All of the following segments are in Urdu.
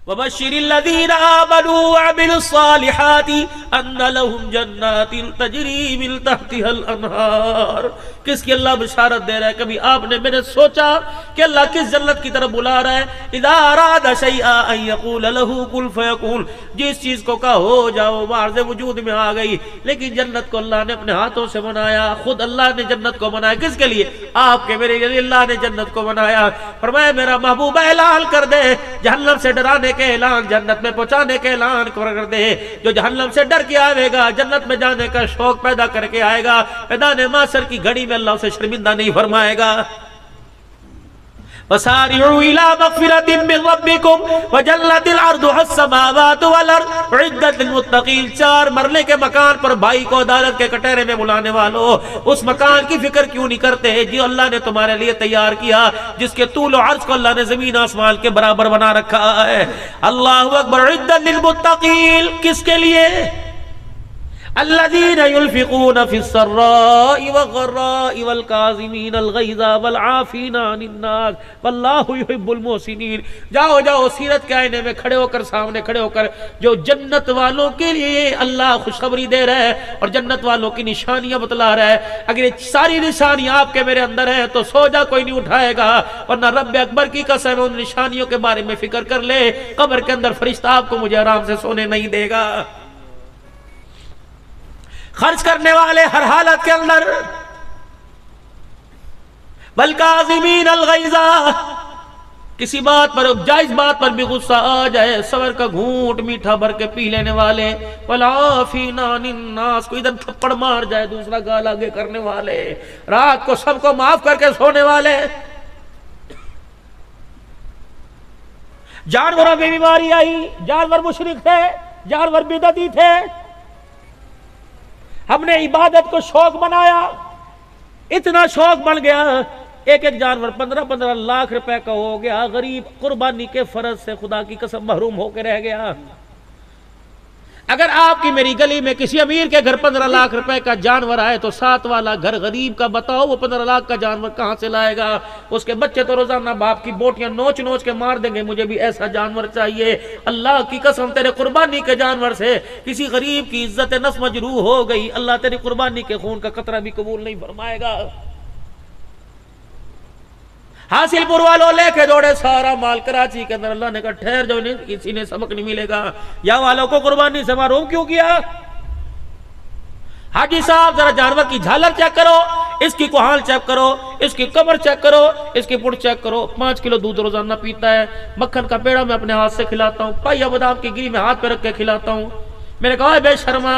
وَبَشِّرِ الَّذِينَ آمَنُوا وَعَمِلُوا الصَّالِحَاتِ أَنَّ لَهُمْ جَنَّاتٍ تَجْرِي مِن تَحْتِهَا الْأَنْهَارُ۔ کس کی اللہ بشارت دے رہا ہے؟ کبھی آپ نے میں نے سوچا کہ اللہ کس جنت کی طرف بلا رہا ہے؟ اذا اراد شیئا ان یقول له کن فیکون، جس چیز کو کہا ہو جاؤ وہ عرض وجود میں آ گئی۔ لیکن جنت کو اللہ نے اپنے ہاتھوں سے بنایا، خود اللہ نے جنت کو بنایا کس کے لیے؟ آپ کے میرے لیے اللہ نے جنت کو بنایا۔ فرمایا میرا محبوب اعلان کر دے، جہنم سے ڈرانے کے اعلان، جنت میں پہنچانے کے اعلان کر دے۔ جو جہنم سے ڈر کے آئے گا جنت میں جانے کا شوق پیدا کر کے آئے گا، میدان محشر کی گھڑی میں اللہ اسے شرمندہ نہیں فرمائے گا۔ وَسَارِعُوا إِلَى مَغْفِرَةٍ مِّن رَّبِّكُمْ وَجَنَّةٍ عَرْضُهَا السَّمَاوَاتُ وَالْأَرْضُ أُعِدَّتْ لِلْمُتَّقِينَ۔ چار مرلے کے مکان پر بھائی کو عدالت کے کٹہرے میں بلانے والوں، اس مکان کی فکر کیوں نہیں کرتے جو اللہ نے تمہارے لیے تیار کیا، جس کے طول و عرض کو اللہ نے زمین آسمان کے برابر بنا رکھا ہے۔ اللہ اکبر۔ أُعِدَّتْ لِلْمُتَّقِينَ کس کے لیے؟ الذين ينفقون في السراء والضراء والكاظمين الغيظ والعافين عن الناس والله يحب المحسنين۔ جاؤ جاؤ سیرت کے آئینے میں کھڑے ہو کر، سامنے کھڑے ہو کر جو جنت والوں کے لیے اللہ خوشخبری دے رہا ہے اور جنت والوں کی نشانیاں بتلا رہا ہے۔ اگر یہ ساری نشانیاں آپ کے میرے اندر ہیں تو سو جا کوئی نہیں اٹھائے گا، ورنہ رب اکبر کی قسم ان نشانیوں کے بارے میں فکر کر لے، قبر کے اندر فرشتہ آپ کو مجھے آرام سے سونے نہیں دے گا۔ خرچ کرنے والے ہر حالت کے اندر، والکاظمین الغیظ، کسی بات پر، جائز بات پر بھی غصہ آ جائے صبر کا گھونٹ میٹھا بھر کے پی لینے والے، والعافین عن الناس، کوئی ادھر تھپڑ مار جائے دوسرا گال آگے کرنے والے، رات کو سب کو معاف کر کے سونے والے۔ جانوروں میں بیماری آئی، جانور مشرک تھے، جانور بدعتی تھے، ہم نے عبادت کو شوق بنایا، اتنا شوق بن گیا ایک ایک جانور 15-15 لاکھ روپے کا ہو گیا، غریب قربانی کے فرض سے خدا کی قسم محروم ہو کے رہ گیا۔ اگر آپ کی میری گلی میں کسی امیر کے گھر 15 لاکھ روپے کا جانور آئے تو ساتھ والا گھر غریب کا بتاؤ وہ 15 لاکھ کا جانور کہاں سے لائے گا؟ اس کے بچے تو روزانہ باپ کی بوٹیاں نوچ نوچ کے مار دیں گے، مجھے بھی ایسا جانور چاہیے۔ اللہ کی قسم تیرے قربانی کے جانور سے کسی غریب کی عزت نفس مجروح ہو گئی، اللہ تیری قربانی کے خون کا قطرہ بھی قبول نہیں فرمائے گا۔ حاصل پور والوں لے کے دوڑے سارا مال کراچی کے اندر، اللہ نے کہا ٹھہر جو نہیں، کسی نے سبق نہیں ملے گا۔ یا والوں کو قربانی سے محروم کیوں کیا؟ حاجی صاحب ذرا جانور کی جھالر چیک کرو، اس کی کوہال چیک کرو، اس کی کمر چیک کرو، اس کی پڑ چیک کرو، 5 کلو دودھ روزانہ پیتا ہے، مکھن کا پیڑا میں اپنے ہاتھ سے کھلاتا ہوں، پائیا بادام کی گری میں ہاتھ پہ رکھ کے کھلاتا ہوں۔ میں نے کہا بے شرما،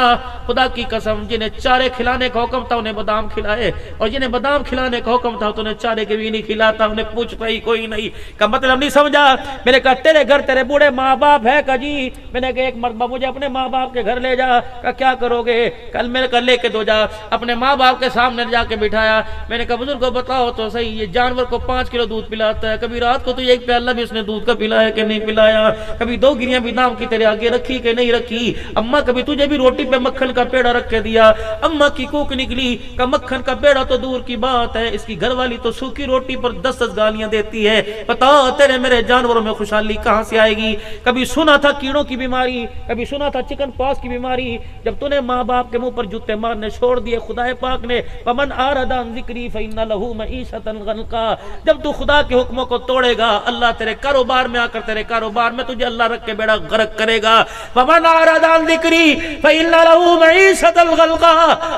خدا کی قسم جنہیں چارے کھلانے کا حکم تھا انہیں بادام کھلائے، اور جنہیں بادام کھلانے کا حکم تھا تو انہیں چارے کے بھی نہیں کھلاتا، انہیں پوچھ پائی کوئی نہیں۔ کا مطلب نہیں سمجھا؟ میں نے کہا تیرے گھر تیرے بوڑھے ماں باپ ہے کا جی؟ میں نے کہا ایک مرتبہ مجھے اپنے ماں باپ کے گھر لے جا۔ کہا کیا کرو گے؟ کل میں نے کہا لے کے دو جا۔ اپنے ماں باپ کے سامنے جا کے بٹھایا، میں نے کہا بزرگ کو بتاؤ تو صحیح، یہ جانور کو 5 کلو دودھ پلاتا ہے، کبھی رات کو تو ایک پیالہ بھی اس نے دودھ کا پلایا کہ نہیں پلایا؟ کبھی 2 گریاں بادام کی تیرے آگے رکھی کہ نہیں رکھی؟ اماں کبھی تجھے بھی روٹی پہ مکھن کا پیڑا رکھ کے دیا؟ اماں کی کوک نکلی کہ مکھن کا پیڑا تو دور کی بات ہے، اس کی گھر والی تو سوکھی روٹی پر 10 گالیاں دیتی ہے۔ بتا تیرے میرے جانوروں میں خوشحالی کہاں سے آئے گی؟ کبھی سنا تھا کیڑوں کی بیماری، کبھی سنا تھا چکن پاکس کی بیماری، جب تو نے ماں باپ کے منہ پر جوتے مارنے چھوڑ دیے خدا پاک نے ومن اعرض عن ذکری فإن له معیشۃ ضنکا، جب تو خدا کے حکموں کو توڑے گا اللہ تیرے کاروبار میں آ کر تیرے کاروبار میں تجھے اللہ رکھ کے بیڑا غرق کرے گا۔ ومن اعرض عن ذکری فإن له معیشۃ ضنکا،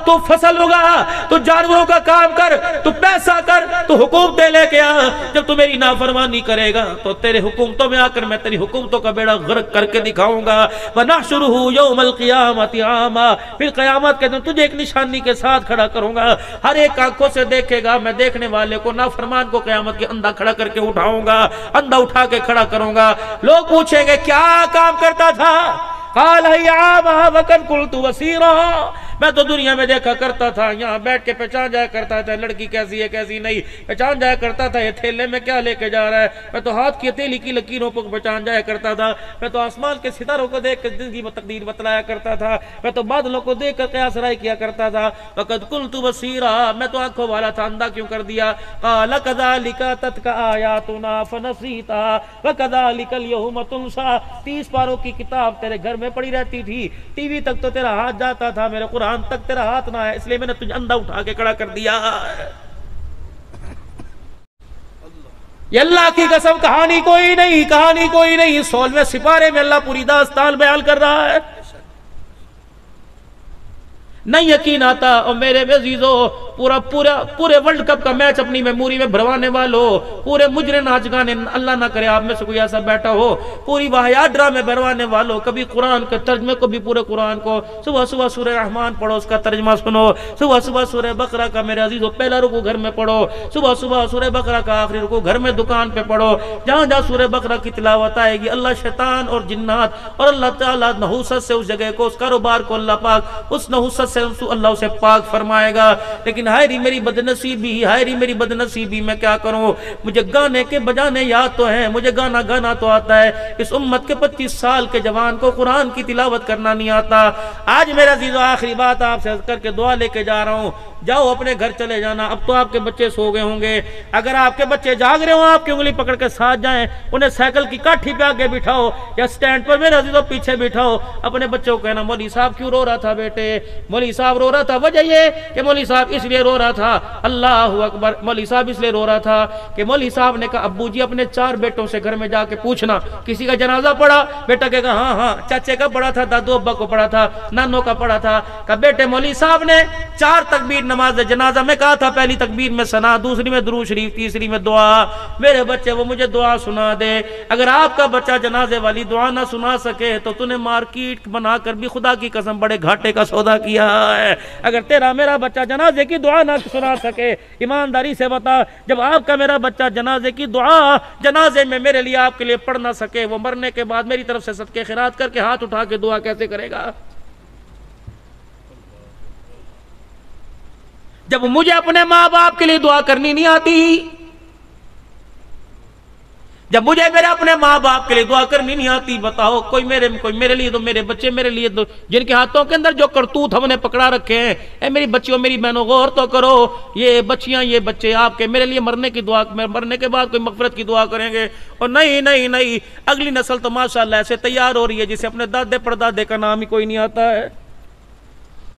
تو فصل ہوگا، تو جانوروں کا کام کر، تو پیسہ کر، تو حکومتیں لے کے آ، جب تو میری نافرمانی کرے گا تو تیرے حکومتوں میں آ کر میں تیری حکومتوں کا بیڑا غرق کر کے دکھاؤں گا۔ وَنَحْشُرُهُ يَوْمَ الْقِيَامَةِ عَامًا، پھر قیامت کے دن تجھے ایک نشانی کے ساتھ کھڑا کروں گا، ہر ایک آنکھوں سے دیکھے گا، میں دیکھنے والے کو نافرمان کو قیامت کے اندھا کھڑا کر کے اٹھاؤں گا، اندھا اٹھا کے کھڑا کروں گا۔ لوگ پوچھیں گے کیا کام کرتا تھا؟ قال هي عامها وقد قلت وسيرا، میں تو دنیا میں دیکھا کرتا تھا، یہاں بیٹھ کے پہچان جایا کرتا تھا لڑکی کیسی ہے کیسی نہیں، پہچان جایا کرتا تھا یہ تھیلے میں کیا لے کے جا رہا ہے، میں تو ہاتھ کی ہتھیلی کی لکیروں کو پہچان جایا کرتا تھا، میں تو آسمان کے ستاروں کو دیکھ کے زندگی میں تقدیر بتلایا کرتا تھا، میں تو بادلوں کو دیکھ کر قیاس رائے کیا کرتا تھا، وقد كنت بصیرا، میں تو آنکھوں والا تھا، اندھا کیوں کر دیا؟ قال كذلك تتلو آیاتنا فنسیتها وكذلك اليوم تنسى، 30 پاروں کی کتاب تیرے گھر میں پڑی رہتی تھی، ٹی وی تک تو تیرا ہاتھ جاتا تھا، میرے قرآن تک تیرا ہاتھ نہ ہے، اس لیے میں نے تجھے اندھا اٹھا کے کھڑا کر دیا۔ یہ اللہ کی قسم کہانی کوئی نہیں، کہانی کوئی نہیں، 16ویں سپارے میں اللہ پوری داستان بیان کر رہا ہے۔ نہیں یقین آتا اور میرے عزیزو، پورے ورلڈ کپ کا میچ اپنی میموری میں بھروانے والوں، پورے مجرے ناچ گانے، اللہ نہ کرے آپ میں سے کوئی ایسا بیٹھا ہو، پوری واہیات ڈرامے بھروانے والوں، کبھی قرآن کے ترجمے کو بھی پورے قرآن کو صبح صبح سورہ رحمان پڑھو، اس کا ترجمہ سنو، صبح صبح سورہ بقرہ کا میرے عزیزو پہلا رکوع گھر میں پڑھو، صبح صبح سورہ بقرہ کا آخری رکوع گھر میں دکان پہ پڑھو، جہاں جہاں سورہ بقرہ کی تلاوت آئے گی اللہ شیطان اور جنات اور اللہ تعالیٰ نحوست سے اس جگہ کو، اس کاروبار کو اللہ پاک اس نحوست سے اللہ اسے پاک فرمائے گا۔ لیکن ہائے میری بدنصیبی، ہائے میری بدنصیبی، میں کیا کروں؟ مجھے گانے کے بجانے یاد تو ہیں، مجھے گانا گانا تو آتا ہے، اس امت کے 25 سال کے جوان کو قرآن کی تلاوت کرنا نہیں آتا۔ آج میرا عزیزو آخری بات آپ سے کر کے دعا لے کے جا رہا ہوں، جاؤ اپنے گھر چلے جانا، اب تو آپ کے بچے سو گئے ہوں گے، اگر آپ کے بچے جاگ رہے ہوں آپ کی انگلی پکڑ کے ساتھ جائیں، انہیں سائیکل کی کاٹھی پہ آگے بٹھاؤ یا سٹینڈ پر میرے عزیزو پیچھے بٹھاؤ، اپنے بچوں کو کہنا مولوی صاحب کیوں رو رہا تھا بیٹے؟ مولوی صاحب رو رہا تھا، وجہ یہ کہ مولوی صاحب اس لیے رو رہا تھا، اللہ اکبر، مولوی صاحب اس لیے رو رہا تھا کہ مولوی صاحب نے کہا ابو جی اپنے 4 بیٹوں سے گھر میں جا کے پوچھنا کسی کا جنازہ پڑا؟ بیٹا کہے گا ہاں ہاں، چاچے کا پڑا تھا، دادو ابا کو پڑا تھا، نانوں کا پڑا تھا، کہا بیٹے مولوی صاحب نے 4 تکبیر نماز جنازہ میں کہا تھا، پہلی تکبیر میں ثنا، دوسری میں درود شریف، تیسری میں دعا، میرے بچے وہ مجھے دعا سنا دے۔ اگر آپ کا بچہ جنازے والی دعا نہ سنا سکے تو تو نے مارکیٹ بنا کر بھی خدا کی قسم بڑے گھاٹے کا سودا کیا ہے۔ اگر تیرا میرا بچہ جنازے کی دعا نہ سنا سکے، ایمانداری سے بتا، جب آپ کا میرا بچہ جنازے کی دعا جنازے میں میرے لیے آپ کے لیے پڑھ نہ سکے، وہ مرنے کے بعد میری طرف سے صدقے خیرات کر کے ہاتھ اٹھا کے دعا کیسے کرے گا؟ جب مجھے اپنے ماں باپ کے لیے دعا کرنی نہیں آتی، جب مجھے میرے اپنے ماں باپ کے لیے دعا کرنی نہیں آتی، بتاؤ کوئی میرے لیے تو میرے بچے میرے لیے تو، جن کے ہاتھوں کے اندر جو کرتوت ہم نے پکڑا رکھے ہیں، اے میری بچیوں میری بہنوں غور تو کرو، یہ بچیاں یہ بچے آپ کے میرے لیے مرنے کی دعا، مرنے کے بعد کوئی مغفرت کی دعا کریں گے؟ اور نہیں، اگلی نسل تو ماشاءاللہ ایسے تیار ہو رہی ہے جسے اپنے دادے پردادے کا نام ہی کوئی نہیں آتا ہے۔